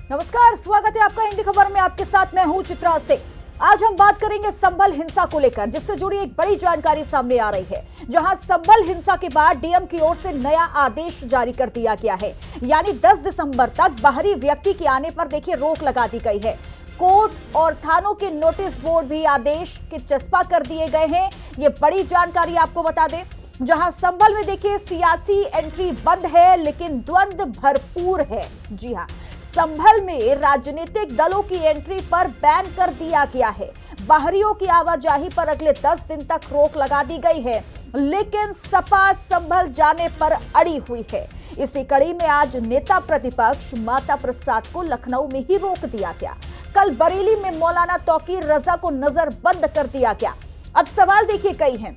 नमस्कार, स्वागत है आपका हिंदी खबर में। आपके साथ मैं हूं चित्रा से। आज हम बात करेंगे संभल हिंसा को लेकर, जिससे जुड़ी एक बड़ी जानकारी सामने आ रही है। जहां संभल हिंसा के बाद डीएम की ओर से नया आदेश जारी कर दिया गया है, यानी 10 दिसंबर तक बाहरी व्यक्ति के आने पर देखिए रोक लगा दी गई है। कोर्ट और थानों के नोटिस बोर्ड भी आदेश के चस्पा कर दिए गए हैं। ये बड़ी जानकारी आपको बता दें। जहां संभल में देखिए सियासी एंट्री बंद है, लेकिन द्वंद्व भरपूर है। जी हां, संभल में राजनीतिक दलों की एंट्री पर बैन कर दिया गया है। बाहरियों की आवाजाही पर अगले 10 दिन तक रोक लगा दी गई है, लेकिन सपा संभल जाने पर अड़ी हुई है। इसी कड़ी में आज नेता प्रतिपक्ष माता प्रसाद को लखनऊ में ही रोक दिया गया। कल बरेली में मौलाना तौकीर रजा को नजरबंद कर दिया गया। अब सवाल देखिए कई हैं।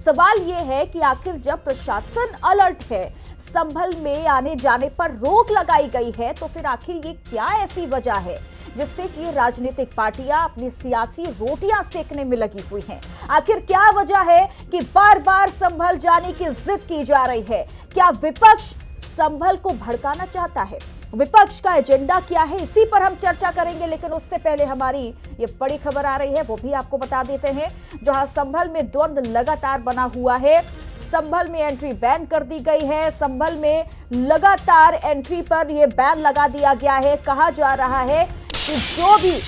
सवाल यह है कि आखिर जब प्रशासन अलर्ट है, संभल में आने जाने पर रोक लगाई गई है, तो फिर आखिर ये क्या ऐसी वजह है जिससे कि राजनीतिक पार्टियां अपनी सियासी रोटियां सेकने में लगी हुई हैं? आखिर क्या वजह है कि बार बार संभल जाने की जिद की जा रही है? क्या विपक्ष संभल को भड़काना चाहता है? विपक्ष का एजेंडा क्या है? इसी पर हम चर्चा करेंगे, लेकिन उससे पहले हमारी ये बड़ी खबर आ रही है, वो भी आपको बता देते हैं। जहां संभल में द्वंद्व लगातार बना हुआ है। संभल में एंट्री बैन कर दी गई है। संभल में लगातार एंट्री पर यह बैन लगा दिया गया है। कहा जा रहा है कि जो भी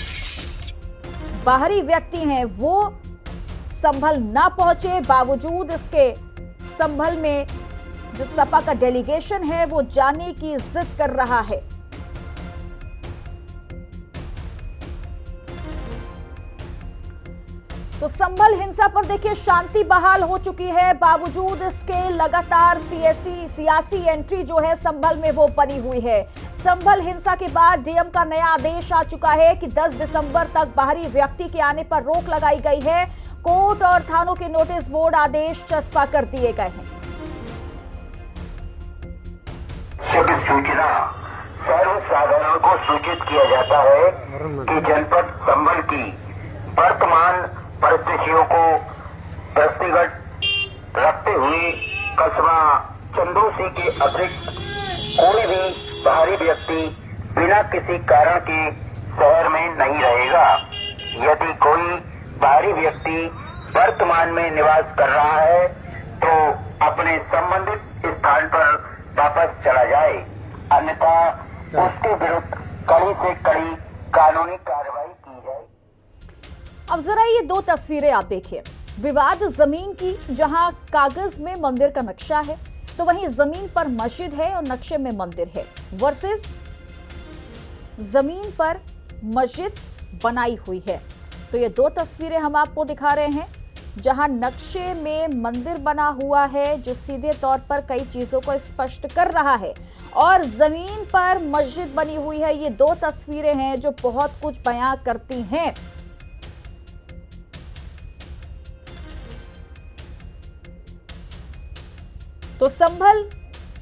बाहरी व्यक्ति हैं वो संभल ना पहुंचे, बावजूद इसके संभल में जो सपा का डेलीगेशन है वो जाने की जिद कर रहा है। तो संभल हिंसा पर देखिए शांति बहाल हो चुकी है, बावजूद इसके लगातार सियासी एंट्री जो है संभल में वो बनी हुई है। संभल हिंसा के बाद डीएम का नया आदेश आ चुका है कि 10 दिसंबर तक बाहरी व्यक्ति के आने पर रोक लगाई गई है। कोर्ट और थानों के नोटिस बोर्ड आदेश चस्पा कर दिए गए हैं। सूचना सर्वसाधारण को सूचित किया जाता है कि जनपद संभल की वर्तमान परिस्थितियों को दृष्टिगत रखते हुए कस्बा चंदोसी के अतिरिक्त कोई भी बाहरी व्यक्ति बिना किसी कारण के शहर में नहीं रहेगा। यदि कोई बाहरी व्यक्ति वर्तमान में निवास कर रहा है तो अपने संबंधित स्थान पर वापस चला जाए, अन्यथा उसके विरुद्ध कड़ी से कड़ी कानूनी कार्रवाई की जाए। अब जरा ये दो तस्वीरें आप देखिए। विवाद जमीन की, जहां कागज में मंदिर का नक्शा है, तो वहीं जमीन पर मस्जिद है और नक्शे में मंदिर है, वर्सेस जमीन पर मस्जिद बनाई हुई है। तो ये दो तस्वीरें हम आपको दिखा रहे हैं, जहां नक्शे में मंदिर बना हुआ है जो सीधे तौर पर कई चीजों को स्पष्ट कर रहा है, और जमीन पर मस्जिद बनी हुई है। ये दो तस्वीरें हैं जो बहुत कुछ बयां करती हैं। तो संभल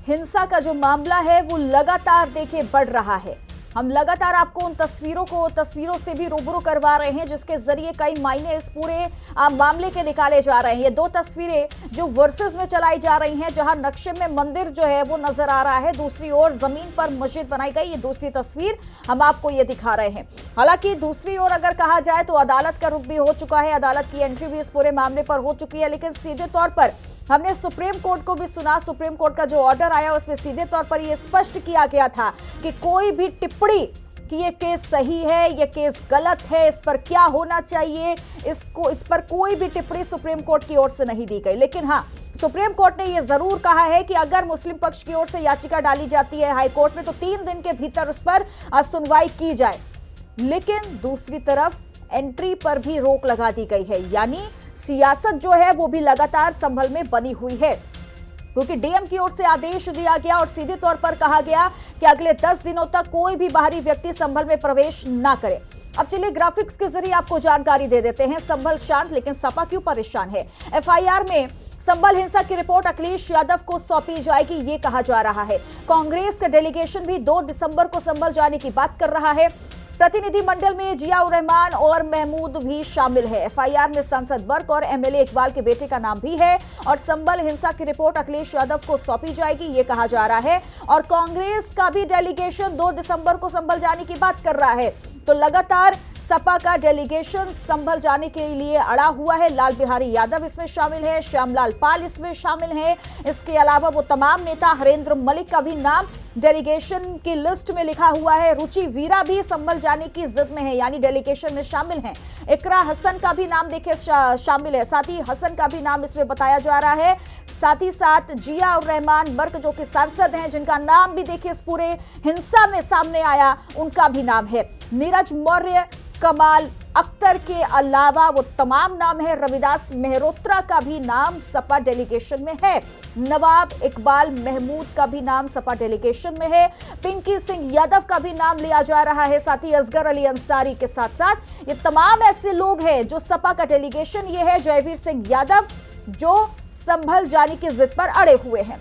हिंसा का जो मामला है वो लगातार देखिए बढ़ रहा है। हम लगातार आपको उन तस्वीरों से भी रूबरू करवा रहे हैं, जिसके जरिए कई मायने इस पूरे मामले के निकाले जा रहे हैं। ये दो तस्वीरें जो वर्सेस में चलाई जा रही हैं, जहां नक्शे में मंदिर जो है वो नजर आ रहा है, दूसरी ओर जमीन पर मस्जिद बनाई गई। ये दूसरी तस्वीर हम आपको ये दिखा रहे हैं। हालांकि दूसरी ओर अगर कहा जाए तो अदालत का रुख भी हो चुका है, अदालत की एंट्री भी इस पूरे मामले पर हो चुकी है। लेकिन सीधे तौर पर हमने सुप्रीम कोर्ट को भी सुना। सुप्रीम कोर्ट का जो ऑर्डर आया उसमें सीधे तौर पर यह स्पष्ट किया गया था कि कोई भी टिप्पणी कि ये केस सही है, ये केस गलत है, इस पर क्या होना चाहिए, इस पर कोई भी टिप्पणी सुप्रीम कोर्ट की ओर से नहीं दी गई। लेकिन हाँ, सुप्रीम कोर्ट ने यह जरूर कहा है कि अगर मुस्लिम पक्ष की ओर से याचिका डाली जाती है हाई कोर्ट में तो 3 दिन के भीतर उस पर सुनवाई की जाए। लेकिन दूसरी तरफ एंट्री पर भी रोक लगा दी गई है, यानी सियासत जो है वो भी लगातार संभल में बनी हुई है, क्योंकि डीएम की ओर से आदेश दिया गया और सीधे तौर पर कहा गया कि अगले 10 दिनों तक कोई भी बाहरी व्यक्ति संभल में प्रवेश ना करे। अब चलिए ग्राफिक्स के जरिए आपको जानकारी दे देते हैं। संभल शांत, लेकिन सपा क्यों परेशान है? एफआईआर में संभल हिंसा की रिपोर्ट अखिलेश यादव को सौंपी जाएगी, ये कहा जा रहा है। कांग्रेस का डेलीगेशन भी 2 दिसंबर को संभल जाने की बात कर रहा है। प्रतिनिधिमंडल में जियाउर रहमान और महमूद भी शामिल है। एफआईआर में सांसद बर्क और एमएलए इकबाल के बेटे का नाम भी है और संभल हिंसा की रिपोर्ट अखिलेश यादव को सौंपी जाएगी, ये कहा जा रहा है। और कांग्रेस का भी डेलीगेशन 2 दिसंबर को संभल जाने की बात कर रहा है। तो लगातार सपा का डेलीगेशन संभल जाने के लिए अड़ा हुआ है। लाल बिहारी यादव इसमें शामिल है, श्यामलाल पाल इसमें शामिल है। इसके अलावा वो तमाम नेता, हरेंद्र मलिक का भी नाम डेलीगेशन की लिस्ट में लिखा हुआ है। रुचि वीरा भी संभल जाने की जिद में है, यानी डेलीगेशन में शामिल हैं। इकरा हसन का भी नाम देखिए शामिल है, साथ ही हसन का भी नाम इसमें बताया जा रहा है। साथ ही साथ जियाउर रहमान बर्क जो कि सांसद हैं, जिनका नाम भी देखिए इस पूरे हिंसा में सामने आया, उनका भी नाम है। नीरज मौर्य, कमाल अख्तर के अलावा वो तमाम नाम है। रविदास मेहरोत्रा का भी नाम सपा डेलीगेशन में है। नवाब इकबाल महमूद का भी नाम सपा डेलीगेशन में है। पिंकी सिंह यादव का भी नाम लिया जा रहा है, साथ ही असगर अली अंसारी के साथ साथ ये तमाम ऐसे लोग हैं जो सपा का डेलीगेशन ये है। जयवीर सिंह यादव जो संभल जाने की जिद पर अड़े हुए हैं।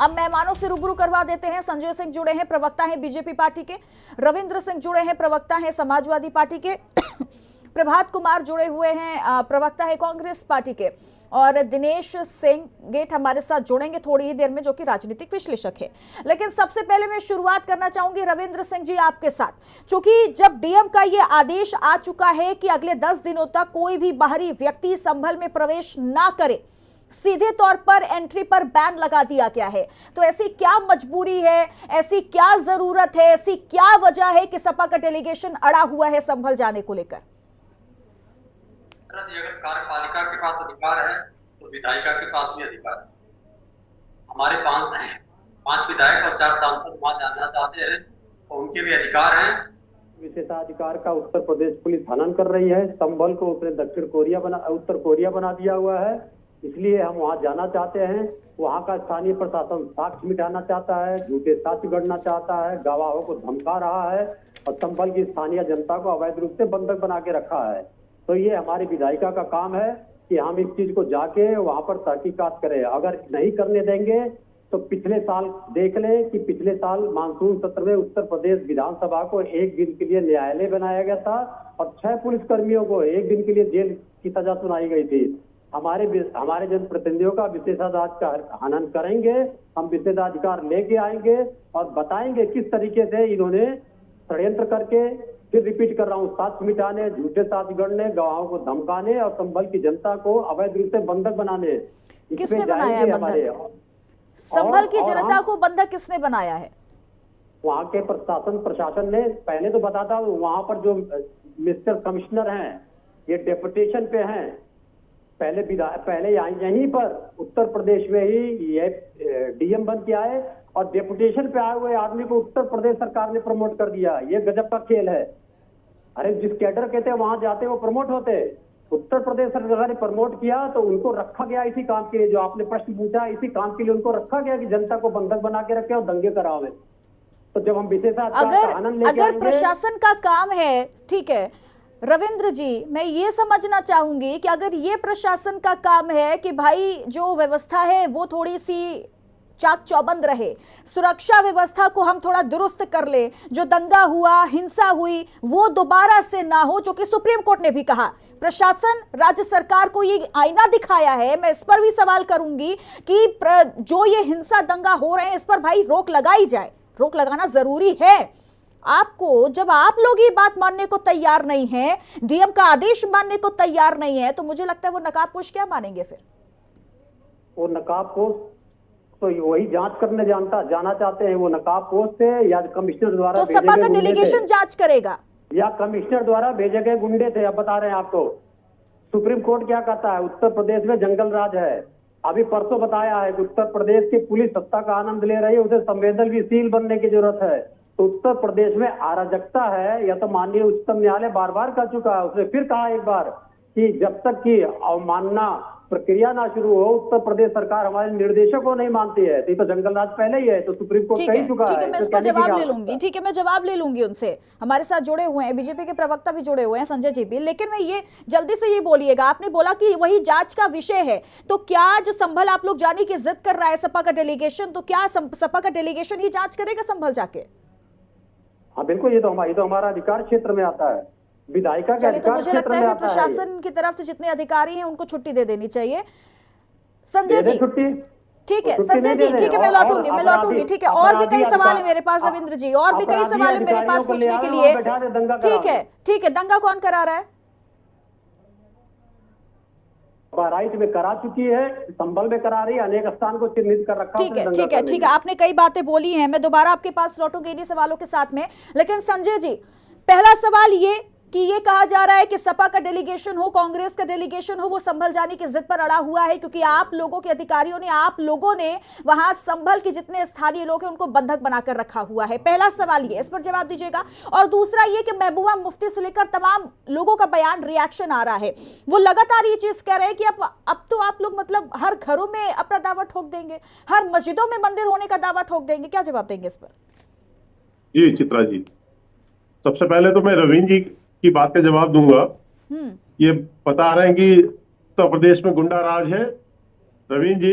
अब मेहमानों से रूबरू करवा देते हैं। संजय सिंह जुड़े हैं, प्रवक्ता हैं बीजेपी पार्टी के। रविंद्र सिंह जुड़े हैं, प्रवक्ता हैं समाजवादी पार्टी के। प्रभात कुमार जुड़े हुए हैं, प्रवक्ता है कांग्रेस पार्टी के। और दिनेश सिंह गेट हमारे साथ जुड़ेंगे थोड़ी ही देर में, जो कि राजनीतिक विश्लेषक है। लेकिन सबसे पहले मैं शुरुआत करना चाहूंगी रविंद्र सिंह जी आपके साथ, क्योंकि जब डीएम का ये आदेश आ चुका है कि अगले 10 दिनों तक कोई भी बाहरी व्यक्ति संभल में प्रवेश ना करे, सीधे तौर पर एंट्री पर बैन लगा दिया गया है, तो ऐसी क्या मजबूरी है, ऐसी क्या जरूरत है, ऐसी क्या वजह है कि सपा का डेलीगेशन अड़ा हुआ है संभल जाने को लेकर? अगर कार्यपालिका के पास अधिकार है तो विधायिका के पास भी अधिकार है। हमारे 5 विधायक और 4 सांसद वहां जाना चाहते हैं तो उनके भी अधिकार हैं। विशेषाधिकार का उत्तर प्रदेश पुलिस हनन कर रही है। संभल को उसने उत्तर कोरिया बना दिया हुआ है, इसलिए हम वहां जाना चाहते हैं। वहां का स्थानीय प्रशासन साक्ष्य मिटाना चाहता है, झूठे साक्ष्य गढ़ना चाहता है, गवाहों को धमका रहा है और संभल की स्थानीय जनता को अवैध रूप से बंधक बना के रखा है। तो ये हमारी विधायिका का काम है कि हम इस चीज को जाके वहां पर तहकीकात करें। अगर नहीं करने देंगे तो पिछले साल देख ले कि पिछले साल मानसून सत्र में उत्तर प्रदेश विधानसभा को 1 दिन के लिए न्यायालय बनाया गया था और 6 पुलिसकर्मियों को 1 दिन के लिए जेल की सजा सुनाई गई थी। हमारे जनप्रतिनिधियों का विशेषाधिकार का हनन करेंगे, हम विशेषाधिकार लेके आएंगे और बताएंगे किस तरीके से इन्होंने षड्यंत्र करके, फिर रिपीट कर रहा हूँ, साक्ष्य मिटाने, झूठे साक्ष्य गढ़ने, गवाहों को धमकाने और संभल की जनता को अवैध रूप से बंधक बनाने। किसने बनाया है बंधक? संभल की जनता को बंधक किसने बनाया है? वहाँ के प्रशासन ने। पहले तो बताता हूँ, वहाँ पर जो मिस्टर कमिश्नर हैं ये डेपुटेशन पे हैं। पहले यहीं पर उत्तर प्रदेश में ही ये डीएम बन के आए और डेपुटेशन पे आए हुए आदमी को उत्तर प्रदेश सरकार ने प्रमोट कर दिया। ये गजब का खेल है। अरे जिस कैडर कहते हैं वहां जाते वो प्रमोट होते। उत्तर प्रदेश सरकार ने प्रमोट किया तो उनको रखा गया इसी काम के लिए, जो आपने प्रश्न पूछा, इसी काम के लिए उनको रखा गया कि जनता को बंधक बना के रखे और दंगे करावे। तो जब हम अगर प्रशासन का काम है, ठीक है रविंद्र जी, मैं ये समझना चाहूंगी कि अगर ये प्रशासन का काम है कि भाई जो व्यवस्था है वो थोड़ी सी चाक चौबंद रहे, सुरक्षा व्यवस्था को हम थोड़ा दुरुस्त कर ले, जो दंगा हुआ, हिंसा हुई वो दोबारा से ना हो, जो कि सुप्रीम कोर्ट ने भी कहा। प्रशासन राज्य सरकार को ये आईना दिखाया है। मैं इस पर भी सवाल करूंगी कि जो ये हिंसा दंगा हो रहे हैं इस पर भाई रोक लगाई जाए, रोक लगाना जरूरी है। आपको जब आप लोग ये बात मानने को तैयार नहीं है, डीएम का आदेश मानने को तैयार नहीं है, तो मुझे लगता है वो नकाबपोश क्या मानेंगे फिर? वो नकाबपोश तो वही जांच करने जाना चाहते हैं। वो नकाबपोश से या कमिश्नर द्वारा तो सपा का डेलीगेशन जांच करेगा या कमिश्नर द्वारा भेजे गए गुंडे थे। अब बता रहे हैं आपको सुप्रीम कोर्ट क्या कहता है। उत्तर प्रदेश में जंगल राज है। अभी परसों बताया है कि उत्तर प्रदेश की पुलिस सत्ता का आनंद ले रही है, उसे संवेदनशील बनने की जरूरत है। तो उत्तर प्रदेश में अराजकता है, या तो माननीय उच्चतम न्यायालय बार बार कह चुका है। उसने फिर कहा एक बार कि जब तक की अवमानना प्रक्रिया ना शुरू हो, उत्तर प्रदेश सरकार हमारे निर्देशों को नहीं मानती है। तो जंगल राज पहले ही है, तो सुप्रीम कोर्ट कह चुका है। ठीक है, मैं इसका जवाब ले लूंगी। ठीक है, मैं जवाब ले लूंगी उनसे। हमारे साथ जुड़े हुए हैं बीजेपी के प्रवक्ता भी जुड़े हुए हैं, संजय जी भी। लेकिन मैं ये जल्दी से ये बोलिएगा, आपने बोला कि वही जांच का विषय है, तो क्या जो संभल आप लोग जाने की जिद कर रहा है सपा का डेलीगेशन, तो क्या सपा का डेलीगेशन ही जांच करेगा संभल जाके? हाँ बिल्कुल, ये तो हमारा अधिकार क्षेत्र में आता है, विधायिका के चलिए, तो अधिकार मुझे क्षेत्र लगता है में कि आता है ये। प्रशासन की तरफ से जितने अधिकारी हैं उनको छुट्टी दे देनी चाहिए। संजय दे जी, छुट्टी, ठीक है छुट्टी संजय नहीं जी, दे रहे। ठीक है, मैं लौटूंगी, ठीक है। और भी कई सवाल है मेरे पास रविंद्र जी, और भी कई सवाल है मेरे पास पूछने के लिए। ठीक है, दंगा कौन करा रहा है? बहराइच में करा चुकी है, संभल में करा रही है, अनेक स्थान को चिन्हित कर रखा। ठीक है, ठीक है, ठीक है, आपने कई बातें बोली हैं, मैं दोबारा आपके पास लौटूंगी इन्हीं सवालों के साथ में। लेकिन संजय जी, पहला सवाल ये कि ये कहा जा रहा है कि सपा का डेलीगेशन हो, कांग्रेस का डेलीगेशन हो, वो संभल जाने की जिद पर अड़ा हुआ है, क्योंकि आप लोगों के अधिकारियों ने, आप लोगों ने वहां संभल के जितने स्थानीय लोग हैं उनको बंधक बनाकर रखा हुआ है। पहला सवाल ये, इस पर जवाब दीजिएगा। और दूसरा ये कि महबूबा मुफ्ती से लेकर तमाम लोगों का बयान, रिएक्शन आ रहा है, वो लगातार ये चीज कह रहे हैं कि अब तो आप लोग मतलब हर घरों में अपना दावा ठोक देंगे, हर मस्जिदों में मंदिर होने का दावा ठोक देंगे। क्या जवाब देंगे इस पर? जी चित्रा जी, सबसे पहले तो मैं रविंद्र जी की बात का जवाब दूंगा। ये बता रहे हैं कि उत्तर प्रदेश में गुंडा राज है। रविंद्र जी,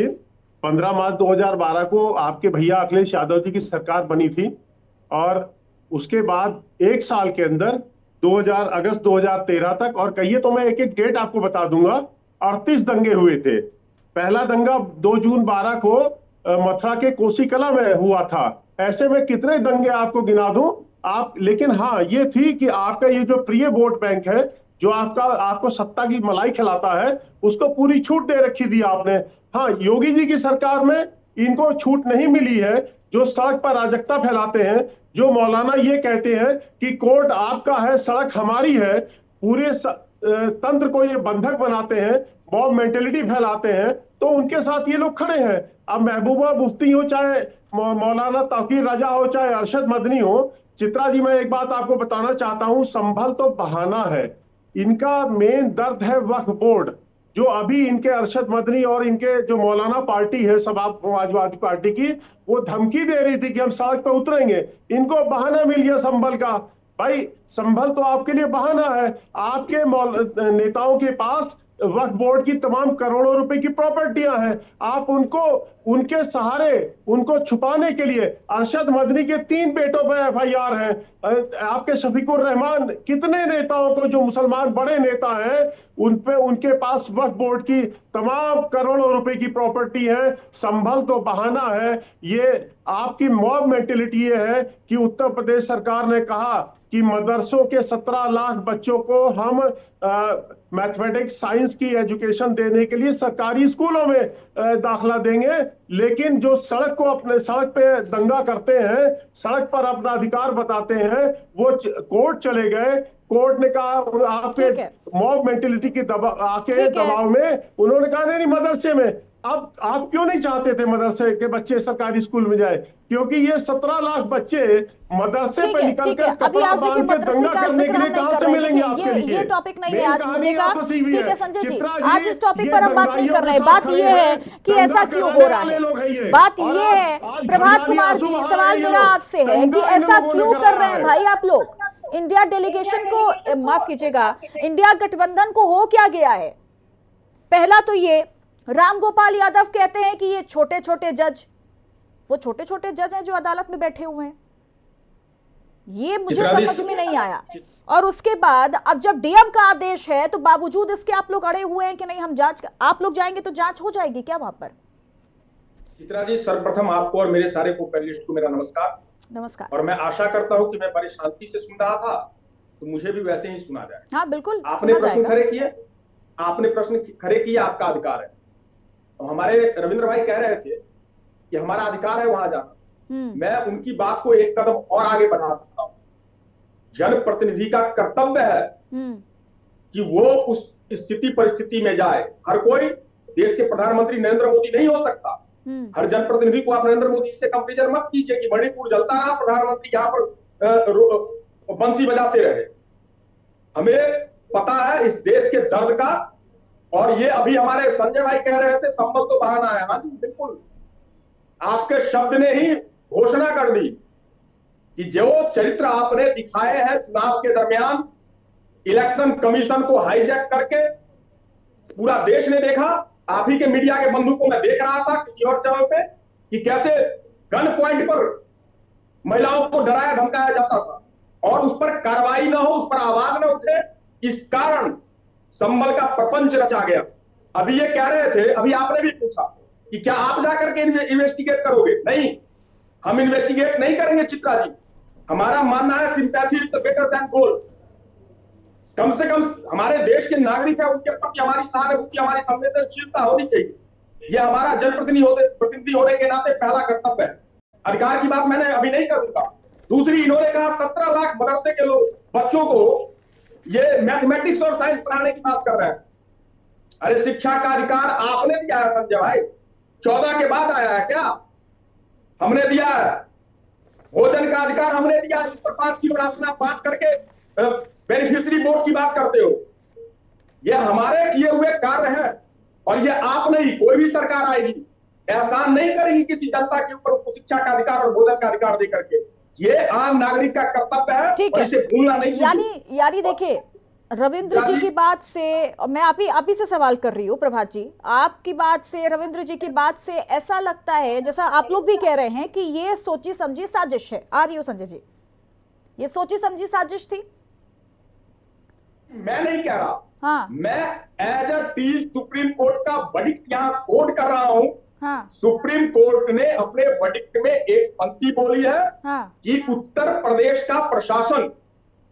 15 मार्च 2012 को आपके भैया अखिलेश यादव जी की सरकार बनी थी, और उसके बाद एक साल के अंदर अगस्त 2013 तक, और कहिए तो मैं एक एक डेट आपको बता दूंगा, 38 दंगे हुए थे। पहला दंगा 2 जून 12 को मथुरा के कोसीकला में हुआ था। ऐसे में कितने दंगे आपको गिना दूं आप। लेकिन हाँ, ये थी कि आपका ये जो प्रिय वोट बैंक है, जो आपको सत्ता की मलाई खिलाता है, उसको पूरी छूट दे रखी थी आपने। हाँ, योगी जी की सरकार में इनको छूट नहीं मिली है। जो सड़क पर अराजकता फैलाते हैं, जो मौलाना ये कहते हैं कि कोर्ट आपका है, सड़क हमारी है, पूरे तंत्र को ये बंधक बनाते हैं, मॉब मेंटेलिटी फैलाते हैं, तो उनके साथ ये लोग खड़े हैं। अब महबूबा मुफ्ती हो, चाहे मौलाना तौकीर रजा हो, चाहे अरशद मदनी हो, चित्रा जी, मैं एक बात आपको बताना चाहता हूं, संभल तो बहाना है। इनका मेन दर्द है वक्फ बोर्ड, जो अभी इनके अरशद मदनी और इनके जो मौलाना पार्टी है समाजवादी पार्टी की, वो धमकी दे रही थी कि हम सड़क पे उतरेंगे। इनको बहाना मिल गया संभल का। भाई, संभल तो आपके लिए बहाना है। आपके नेताओं के पास वक्फ बोर्ड की तमाम करोड़ों रुपए की प्रॉपर्टियां हैं। आप उनके सहारे, उनको छुपाने के लिए, अरशद मदनी के 3 बेटों पर FIR है। आपके शफीकुर रहमान, कितने नेताओं को, जो मुसलमान बड़े नेता हैं, उनके पास वक्फ बोर्ड की तमाम करोड़ों रुपए की प्रॉपर्टी है। संभल तो बहाना है। ये आपकी मॉब मेंटेलिटी ये है कि उत्तर प्रदेश सरकार ने कहा कि मदरसों के 17 लाख बच्चों को हम मैथमेटिक्स साइंस की एजुकेशन देने के लिए सरकारी स्कूलों में दाखला देंगे, लेकिन जो सड़क पे दंगा करते हैं, सड़क पर अपना अधिकार बताते हैं, वो कोर्ट चले गए। कोर्ट ने कहा आपके मॉब मेंटेलिटी के दबाव में उन्होंने कहा नहीं, मदरसे में। अब आप क्यों नहीं चाहते थे मदरसे के बच्चे सरकारी स्कूल में जाए? क्योंकि ये 17 लाख बच्चे मदरसे पे निकलकर कपड़ा बांध के दंगा करने के लिए कहां से मिलेंगे आपके लिए? ये टॉपिक नहीं है आज मुद्दे का। ठीक है संजय जी, आज इस टॉपिक पर हम बात नहीं कर रहे। बात ये है कि ऐसा क्यों हो रहा है। बात ये है, प्रभात कुमार जी, सवाल मेरा आपसे है कि ऐसा क्यों कर रहे हैं भाई आप लोग? इंडिया डेलीगेशन को, माफ कीजिएगा, इंडिया गठबंधन को हो क्या गया है? पहला तो ये, राम गोपाल यादव कहते हैं कि ये छोटे छोटे जज, वो छोटे छोटे जज हैं जो अदालत में बैठे हुए हैं। ये मुझे समझ में नहीं आया। और उसके बाद अब जब डीएम का आदेश है, तो बावजूद इसके आप लोग अड़े हुए हैं कि नहीं, हम जांच, आप लोग जाएंगे तो जांच हो जाएगी क्या वहां पर? चित्रा जी, सर्वप्रथम आपको और मेरे सारे को मेरा नमस्कार। नमस्कार। और मैं आशा करता हूं कि मैं बड़ी शांति से सुन रहा था, तो मुझे भी वैसे ही सुना जाए। हाँ बिल्कुल, आपने प्रश्न खड़े किए, आपका अधिकार है। तो हमारे रविंद्र भाई कह रहे थे कि हमारा अधिकार है वहां जाना। मैं उनकी बात को एक कदम और आगे बढ़ा सकता हूं। जनप्रतिनिधि का कर्तव्य है कि वो उस स्थिति परिस्थिति में जाए। हर कोई देश के प्रधानमंत्री नरेंद्र मोदी नहीं हो सकता। हर जनप्रतिनिधि को आप नरेंद्र मोदी से कंपेरिजन मत कीजिए कि मणिपुर जलता रहा, प्रधानमंत्री यहाँ पर बंसी बजाते रहे। हमें पता है इस देश के दर्द का। और ये अभी हमारे संजय भाई कह रहे थे संभल तो बहाना है। हाँ जी बिल्कुल, आपके शब्द ने ही घोषणा कर दी कि जो चरित्र आपने दिखाए हैं चुनाव के दरमियान, इलेक्शन कमीशन को हाईजैक करके, पूरा देश ने देखा। आप ही के मीडिया के बंधु को मैं देख रहा था किसी और चैनल पे, कि कैसे गन पॉइंट पर महिलाओं को डराया धमकाया जाता था। और उस पर कार्रवाई ना हो, उस पर आवाज ना उठे, इस कारण संभल का प्रपंच रचा गया। अभी ये कह रहे थे, अभी आपने भी पूछा कि क्या आप जाकर के इन्वेस्टिगेट करोगे? नहीं, हम इन्वेस्टिगेट नहीं करेंगे चित्रा जी। हमारा मानना है sympathy is better than gold. कम से कम हमारे देश के नागरिक है, उनके प्रति हमारी सहानुभूति, हमारी संवेदनशीलता होनी चाहिए। यह हमारा जनप्रतिनिधि होने के नाते पहला कर्तव्य है। अधिकार की बात मैंने अभी नहीं करूंगा। दूसरी, इन्होंने कहा 17 लाख मदरसे के लोग बच्चों को ये मैथमेटिक्स और साइंस पढ़ाने की बात कर रहे हैं। अरे शिक्षा का अधिकार आपने दिया है संजय भाई, 14 के बाद आया है क्या? हमने दिया है। भोजन का अधिकार हमने दिया है, जिस पर 5 किलो राशन आप बांट करके बेनिफिशियरी बोर्ड की बात करते हो। ये हमारे किए हुए कार्य हैं और ये आप नहीं, कोई भी सरकार आएगी एहसान नहीं करेगी किसी जनता के ऊपर उसको शिक्षा का अधिकार और भोजन का अधिकार दे करके। ये आम नागरिक का कर्तव्य है और इसे भूलना नहीं चाहिए। यानी देखिए, रविंद्र जी की बात से, मैं आप ही से सवाल कर रही हूँ प्रभात जी, आपकी बात से, रविंद्र जी की बात से ऐसा लगता है जैसा आप लोग भी कह रहे हैं कि ये सोची समझी साजिश है। आ रही हो संजय जी, ये सोची समझी साजिश थी? मैं नहीं कह रहा। हाँ, मैं as it supreme court का वर्डिक्ट यहाँ कोट कर रहा हूँ। हाँ, सुप्रीम कोर्ट ने अपने वर्डिक्ट में एक पंक्ति बोली है, हाँ, कि उत्तर प्रदेश का प्रशासन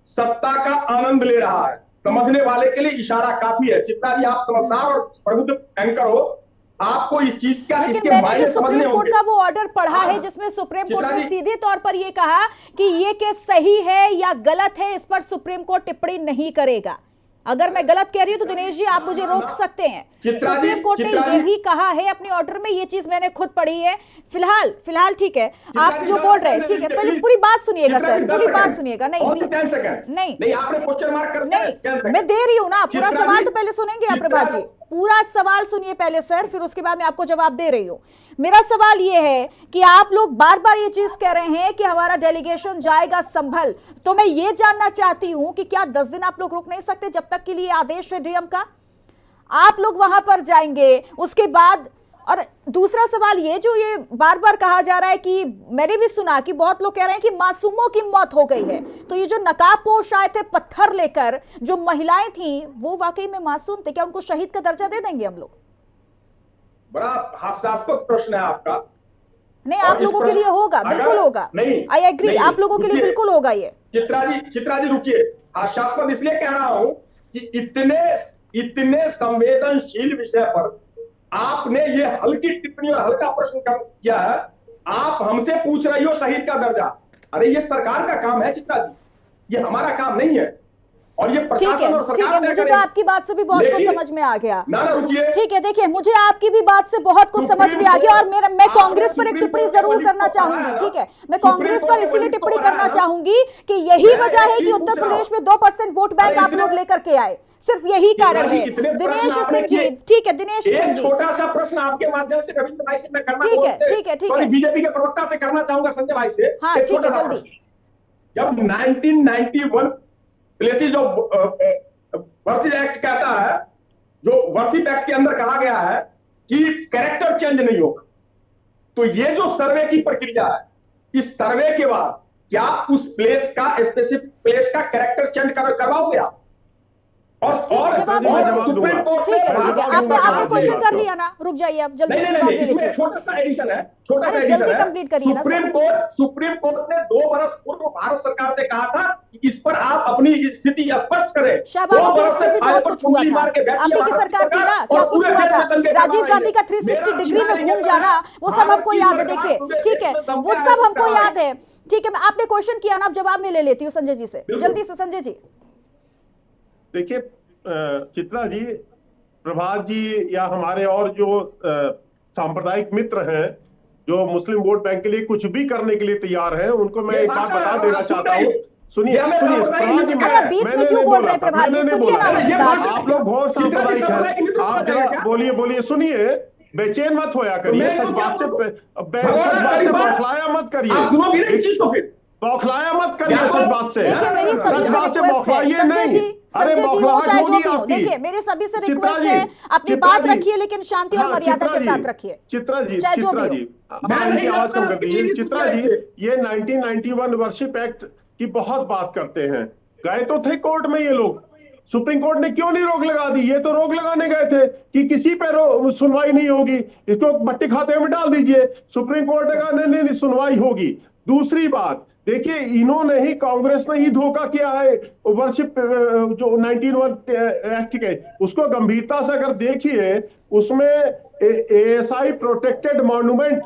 सत्ता का आनंद ले रहा है। समझने वाले के लिए इशारा काफी है। चित्रा जी, आप समझदार और प्रबुद्ध एंकर हो, आपको इस चीज का, लेकिन इसके मैंने मायने भी समझने सुप्रीम होंगे। कोर्ट का वो ऑर्डर पढ़ा है जिसमें सुप्रीम कोर्ट ने सीधे तौर पर ये कहा कि ये केस सही है या गलत है, इस पर सुप्रीम कोर्ट टिप्पणी नहीं करेगा। अगर मैं गलत कह रही हूँ तो दिनेश जी आप मुझे रोक सकते हैं। सुप्रीम कोर्ट ने ये भी कहा है अपने ऑर्डर में, ये चीज मैंने खुद पढ़ी है। फिलहाल ठीक है, आप जो बोल रहे हैं ठीक है, पहले पूरी बात सुनिएगा सर, पूरी बात सुनिएगा। नहीं, आपने क्वेश्चन मार्क कर नहीं, मैं दे रही हूँ ना, पूरा सवाल तो पहले सुनेंगे आप प्रभात जी, पूरा सवाल सुनिए पहले सर, फिर उसके बाद मैं आपको जवाब दे रही हूँ। मेरा सवाल ये है कि आप लोग बार बार ये चीज कह रहे हैं कि हमारा डेलीगेशन जाएगा संभल, तो मैं ये जानना चाहती हूं कि क्या 10 दिन आप लोग रुक नहीं सकते जब तक के लिए आदेश है डीएम का? आप लोग वहां पर जाएंगे, उसके बाद। और दूसरा सवाल ये, जो ये बार बार कहा जा रहा है कि मैंने भी सुना कि बहुत लोग कह रहे हैं कि मासूमों की मौत हो गई है, तो ये जो नकाबपोश आए थे पत्थर लेकर, जो महिलाएं थी, वो वाकई में मासूम थे क्या? उनको शहीद का दर्जा दे देंगे हम लोग? बड़ा हास्यास्पद प्रश्न है आपका। नहीं, आप लोगों के लिए होगा, बिल्कुल होगा। नहीं, आई एग्री, आप लोगों के लिए बिल्कुल होगा ये। चित्रा जी रुकिए। हास्यास्पद इसलिए कह रहा हूं कि इतने संवेदनशील विषय पर आपने ये हल्की टिप्पणी और हल्का प्रश्न किया है। आप हमसे पूछ रही हो शहीद का दर्जा। अरे ये सरकार का काम है चित्रा जी, ये हमारा काम नहीं है। और ये प्रशासन और सरकार तय मुझे तो आपकी बात से भी बहुत कुछ समझ में आ गया। ना रुकिए। ठीक है, देखिए मुझे आपकी भी बात से बहुत कुछ समझ में आ गया, और मैं कांग्रेस पर एक टिप्पणी जरूर करना चाहूंगी। ठीक है, मैं कांग्रेस पर इसीलिए टिप्पणी करना चाहूंगी कि यही वजह है कि उत्तर प्रदेश में 2% वोट बैंक आप लोग लेकर के आए, सिर्फ यही कारण है। दिनेश सिंह जी, ठीक है, दिनेश सिंह जी, छोटा सा प्रश्न आपके माध्यम से रविंद्र भाई से मैं करना, ठीक है, बीजेपी के प्रवक्ता से करना चाहूंगा, संजय भाई से। हाँ ठीक है, जल्दी। जब 1991 प्लेसी जो वर्सिप एक्ट कहता है, जो वर्सिप एक्ट के अंदर कहा गया है कि कैरेक्टर चेंज नहीं होगा, तो ये जो सर्वे की प्रक्रिया है, इस सर्वे के बाद क्या उस प्लेस का, स्पेसिफिक प्लेस का कैरेक्टर चेंज करवाओगे आप? और सुप्रीम कोर्ट ठीक है, आपने क्वेश्चन कर लिया ना, रुक जाइए आप, जल्दी से जवाब दे लीजिए। छोटा सा एडिशन है, जल्दी कंप्लीट करिए ना। सुप्रीम कोर्ट ने 2 बरस पूर्व भारत सरकार से कहा था कि इस पर आप अपनी स्थिति स्पष्ट करें। 2 बरस से भी बहुत कुछ हुआ था, आपकी की सरकार थी ना, क्या कुछ हुआ था? राजीव गांधी का 360 डिग्री में घूम जाना, वो सब हमको याद है। देखिए ठीक है, वो सब हमको याद है। ठीक है, आपने क्वेश्चन किया ना, अब जवाब में ले लेती हूँ संजय जी से, जल्दी से संजय जी। देखिए चित्रा जी, प्रभात जी या हमारे और जो सांप्रदायिक मित्र हैं जो मुस्लिम वोट बैंक के लिए कुछ भी करने के लिए तैयार हैं, उनको मैं एक बात बता देना चाहता हूँ। सुनिए प्रभात जी, बीच में क्यों बोल रहे हैं प्रभात जी? सुनिए ना, आप लोग बहुत सांप्रदायिक हैं, आप जरा बोलिए, सुनिए, बेचैन मत होया करिए, सच बात से बौखलाया मत करिए, बौखलाया मत करिए, सच बात से, सच बात से बौखलाइए नहीं। संजय जी, वो चाहे जो भी हो, देखिए मेरे सभी से रिक्वेस्ट है, अपनी बात रखिए लेकिन शांति और मर्यादा के साथ रखिए। चित्रा जी, मैं उनकी आवाज कम कर दीजिए। चित्रा जी, ये 1991 वर्शिप एक्ट कि बहुत बात करते हैं। गए तो थे कोर्ट में ये लोग, सुप्रीम कोर्ट ने क्यों नहीं रोक लगा दी? ये तो रोक लगाने गए थे कि किसी पे सुनवाई नहीं होगी, इसको मट्टी खाते में डाल दीजिए। सुप्रीम कोर्ट ने कहा नहीं नहीं सुनवाई होगी। दूसरी बात देखिए, इन्होंने ही, कांग्रेस ने ही धोखा किया है वर्शिप जो 1901 एक्ट के, उसको गंभीरता से अगर देखिए, उसमें एएसआई प्रोटेक्टेड मॉन्यूमेंट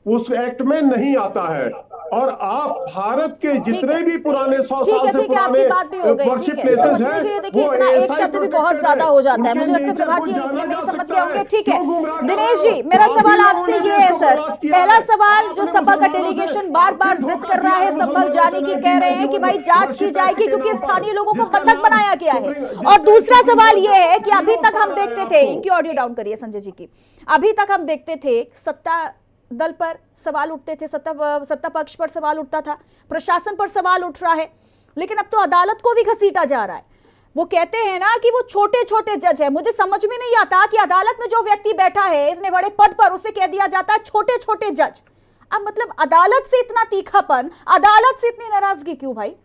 उस एक्ट में नहीं आता है। और आप भारत के जितने भी पुराने 100 साल से पुराने वर्शिप प्लेसेस हैं, देखिए इतना एक शब्द भी बहुत ज्यादा हो जाता है। मुझे लगता है प्रभात जी इतने में समझ गए होंगे। ठीक है दिनेश जी, मेरा सवाल आपसे ये है सर, पहला सवाल जो सपा का डेलीगेशन बार बार जिद कर रहा है संभल जाने की, कह रहे हैं कि भाई जांच की जाएगी क्योंकि स्थानीय लोगों को बंधक बनाया गया है। और दूसरा सवाल ये है कि अभी तक हम देखते थे, इनकी ऑडियो डाउन करिए संजय जी की, अभी तक हम देखते थे सत्ता दल पर सवाल उठते थे, सत्ता पक्ष पर सवाल उठता था, प्रशासन पर सवाल उठ रहा है, लेकिन अब तो अदालत को भी घसीटा जा रहा है। वो कहते हैं ना कि वो छोटे छोटे जज है। मुझे समझ में नहीं आता कि अदालत में जो व्यक्ति बैठा है इतने बड़े पद पर, उसे कह दिया जाता है छोटे छोटे जज। अब मतलब अदालत से इतना तीखापन, अदालत से इतनी नाराजगी क्यों भाई?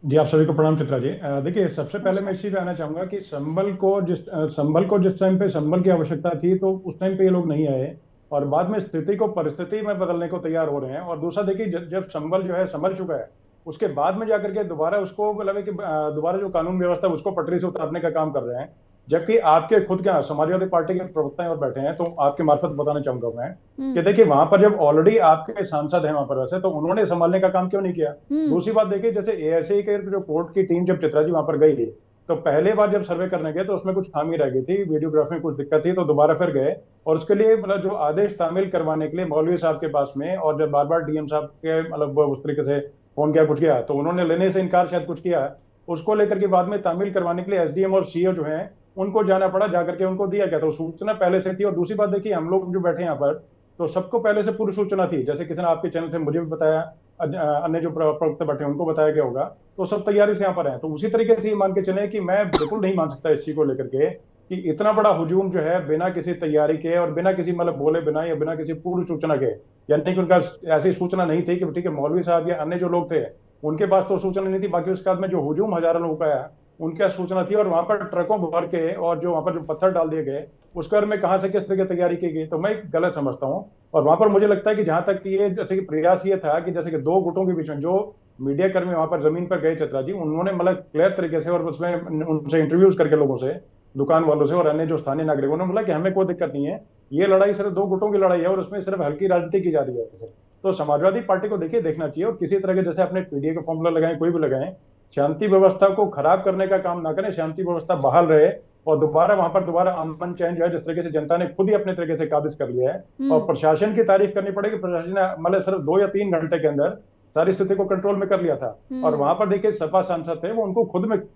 जी आप सभी को प्रणाम चित्रा जी। देखिए सबसे पहले मैं इसी पे आना चाहूंगा कि संभल को जिस टाइम पे संभल की आवश्यकता थी तो उस टाइम पे ये लोग नहीं आए, और बाद में स्थिति को परिस्थिति में बदलने को तैयार हो रहे हैं। और दूसरा देखिए, जब संभल जो है संभल चुका है, उसके बाद में जाकर के दोबारा उसको मतलब कि दोबारा जो कानून व्यवस्था उसको पटरी से उतारने का काम कर रहे हैं। जबकि आपके खुद के समाजवादी पार्टी के प्रवक्ता और बैठे हैं, तो आपके मार्फत बताना चाहूंगा मैं कि देखिए वहां पर जब ऑलरेडी आपके सांसद हैं वहां पर, वैसे तो उन्होंने संभालने का काम क्यों नहीं किया। दूसरी बात देखिए, जैसे एएसआई के जो कोर्ट की टीम जब चित्रा जी वहां पर गई तो पहले बार जब सर्वे करने गए तो उसमें कुछ खामी रह गई थी, वीडियोग्राफी में कुछ दिक्कत थी, तो दोबारा फिर गए और उसके लिए मतलब जो आदेश तामील करवाने के लिए मौलवी साहब के पास में, और जब बार बार डीएम साहब के मतलब उस तरीके से फोन किया कुछ किया तो उन्होंने लेने से इनकार शायद कुछ किया, उसको लेकर के बाद में तामील करवाने के लिए एसडीएम और सीओ जो है उनको जाना पड़ा, जाकर के उनको दिया गया। तो सूचना पहले से थी। और दूसरी बात देखिए, हम लोग जो बैठे यहाँ पर तो सबको पहले से पूर्व सूचना थी, जैसे किसी ने आपके चैनल से मुझे भी बताया, अन्य जो प्रवक्ता बैठे उनको बताया गया होगा, तो सब तैयारी से यहाँ पर है। तो उसी तरीके से मान के चले कि मैं बिल्कुल नहीं मान सकता इस चीज को लेकर के कि इतना बड़ा हुजूम जो है बिना किसी तैयारी के और बिना किसी मतलब बोले बिना या बिना किसी पूर्व सूचना के, यानी कि उनका ऐसी सूचना नहीं थी कि ठीक है मौलवी साहब या अन्य जो लोग थे उनके पास तो सूचना नहीं थी, बाकी उसके बाद में जो हुजूम हजारों लोगों का आया उनके सूचना थी। और वहां पर ट्रकों भर के और जो वहां पर जो पत्थर डाल दिए गए उसके बारे में कहां से किस तरह की तैयारी की गई, तो मैं गलत समझता हूं। और वहां पर मुझे लगता है कि जहां तक ये जैसे कि प्रयास ये था कि जैसे कि दो गुटों के बीच में जो मीडिया कर्मी वहां पर जमीन पर गए चित्रा जी, उन्होंने मतलब क्लियर तरीके से और उसमें उनसे इंटरव्यूज करके लोगों से, दुकान वालों से और अन्य जो स्थानीय नागरिकों ने बोला कि हमें कोई दिक्कत नहीं है, ये लड़ाई सिर्फ दो गुटों की लड़ाई है और उसमें सिर्फ हल्की राजनीति की जा रही है। तो समाजवादी पार्टी को देखिए देखना चाहिए और किसी तरह के जैसे अपने पीडीए का फॉर्मूला लगाएं, कोई भी लगाएं, शांति व्यवस्था को खराब करने का काम ना करें, शांति व्यवस्था बहाल रहे और दोबारा वहां पर दोबारा अमन चैन जो है जिस तरीके से जनता ने खुद ही अपने तरीके से काबिज कर लिया है। और प्रशासन की तारीफ करनी पड़ेगी, प्रशासन ने मतलब सिर्फ 2 या 3 घंटे के अंदर सारी स्थिति को कंट्रोल में कर लिया था। और वहां पर देखिए सपा सांसद थे, वो उनको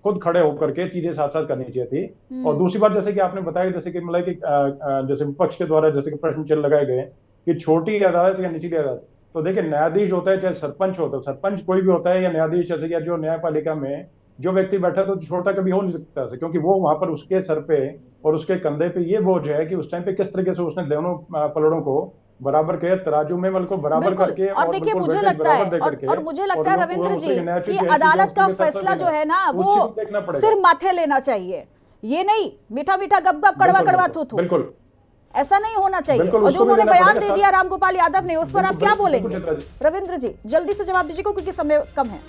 खुद खड़े होकर के चीजें साथ साथ करनी चाहिए थी। और दूसरी बात जैसे कि आपने बताया, जैसे कि मतलब कि जैसे विपक्ष के द्वारा जैसे कि प्रश्न चल लगाए गए कि छोटी अदालत या निचली अदालत, तो देखिए न्यायाधीश होता है चाहे सरपंच होता है, सरपंच कोई भी होता है या न्यायाधीश, जैसे कि जो न्यायपालिका में जो व्यक्ति बैठा तो छोटा कभी हो नहीं सकता, क्योंकि वो वहां पर उसके सर पे और उसके कंधे पे ये बोझ है कि उस टाइम पे किस तरीके से उसने दोनों पलड़ों को बराबर के तराजू में मतलब बराबर करके और देखिए मुझे लगता है और मुझे लगता है रविंद्र जी कि अदालत का फैसला जो है ना वो सिर माथे लेना चाहिए, ये नहीं मीठा मीठा गप गप कड़वा कड़वा थू थू, बिल्कुल ऐसा नहीं होना चाहिए। और जो उन्होंने बयान दे दिया रामगोपाल यादव ने, उस पर आप क्या बोलेंगे रविंद्र जी? जल्दी से जवाब दीजिए क्योंकि समय कम है।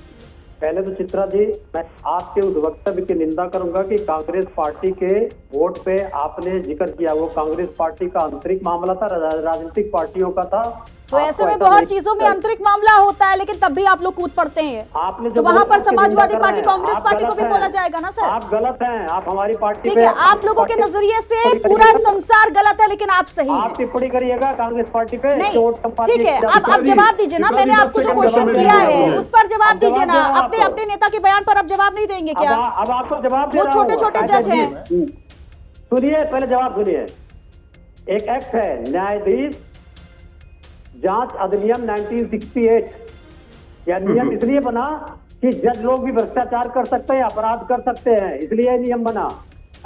पहले तो चित्रा जी मैं आपके उस वक्तव्य की निंदा करूंगा कि कांग्रेस पार्टी के वोट पे आपने जिक्र किया, वो कांग्रेस पार्टी का आंतरिक मामला था, राजनीतिक पार्टियों का था। तो ऐसे में बहुत चीजों में आंतरिक मामला होता है, लेकिन तब भी आप लोग कूद पड़ते हैं। आपने तो वहां पर समाजवादी पार्टी कांग्रेस पार्टी को भी बोला जाएगा ना सर? आप गलत हैं, आप हमारी पार्टी ठीक है, आप लोगों के नजरिए से पूरा संसार गलत है, लेकिन आप सही हैं। आप टिप्पणी करिएगा कांग्रेस पार्टी पे? नहीं, ठीक है, आप जवाब दीजिए ना, मैंने आपको जो क्वेश्चन किया है उस पर जवाब दीजिए ना। अपने नेता के बयान पर आप जवाब नहीं देंगे क्या? अब आपको जवाब, वो छोटे छोटे जज हैं। सुनिए, पहले जवाब सुनिए। एक एक्ट है न्यायाधीश जांच अधिनियम 1968, यह नियम इसलिए बना कि जज लोग भी भ्रष्टाचार कर सकते हैं, अपराध कर सकते हैं, इसलिए यह नियम बना।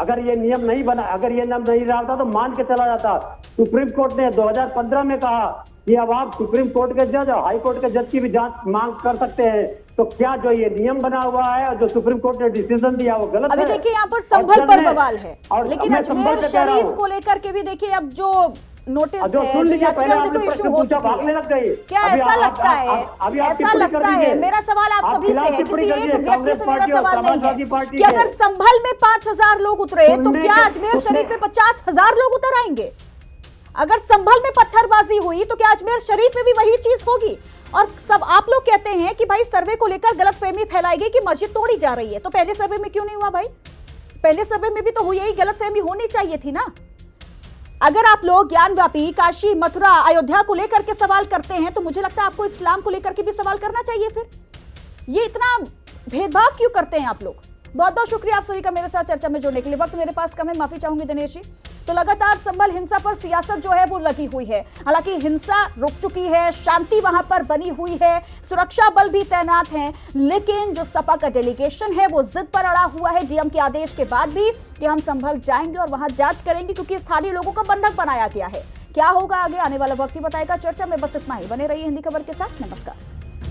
अगर ये नियम नहीं बना, अगर ये नियम नहीं रहा था तो मान के चला जाता। सुप्रीम कोर्ट ने 2015 में कहा कि अब आप सुप्रीम कोर्ट के जज और हाई कोर्ट के जज की भी जांच मांग कर सकते हैं। तो क्या जो ये नियम बना हुआ है और जो सुप्रीम कोर्ट ने डिसीजन दिया वो गलत अभी है? देखिए यहाँ पर संभल पर बवाल है, और लेकिन मैं संभल अजमेर पे कह रहा शरीफ हूं। को लेकर के भी देखिए अब जो नोटिस जो है, सुन जो लीजिए, पहले याचिका आपने देखो प्रश्न इशू हो पूछा, चुकी भागने है। लग गई। क्या अभी ऐसा आप- लगता आप- है, अभी आप ऐसा टिप्पणी लगता कर है, दीजिए। मेरा सवाल आप सभी से है, टिप्पणी किसी कर एक दीजिए, व्यक्ति कांग्रेस से मेरा पार्टी और सवाल नहीं समाजवादी है पार्टी कि के। अगर संभल में 5,000 लोग उतरे तो सुनने क्या के- अजमेर सुनने- शरीफ में 50,000 लोग उतर आएंगे? अगर संभल में पत्थरबाजी हुई तो क्या अजमेर शरीफ में भी वही चीज होगी? और सब आप लोग कहते हैं कि भाई सर्वे को लेकर गलतफहमी फैलाएगी कि मस्जिद तोड़ी जा रही है, तो पहले सर्वे में क्यों नहीं हुआ भाई? पहले सर्वे में भी तो हुई, यही गलतफहमी होनी चाहिए थी ना। अगर आप लोग ज्ञानव्यापी काशी, मथुरा, अयोध्या को लेकर के सवाल करते हैं तो मुझे लगता है आपको इस्लाम को लेकर के भी सवाल करना चाहिए। फिर ये इतना भेदभाव क्यों करते हैं आप लोग? बहुत बहुत शुक्रिया आप सभी का मेरे साथ चर्चा में जुड़ने के लिए। वक्त मेरे पास कम है, माफी चाहूंगी दिनेश जी। तो लगातार संभल हिंसा पर सियासत जो है वो लगी हुई है। हालांकि हिंसा रुक चुकी है, शांति वहां पर बनी हुई है, सुरक्षा बल भी तैनात हैं, लेकिन जो सपा का डेलीगेशन है वो जिद पर अड़ा हुआ है डीएम के आदेश के बाद भी कि हम संभल जाएंगे और वहां जांच करेंगे, क्योंकि स्थानीय लोगों को बंधक बनाया गया है। क्या होगा आगे, आने वाला वक्त ही बताएगा। चर्चा में बस इतना ही। बने रहिए हिंदी खबर के साथ। नमस्कार।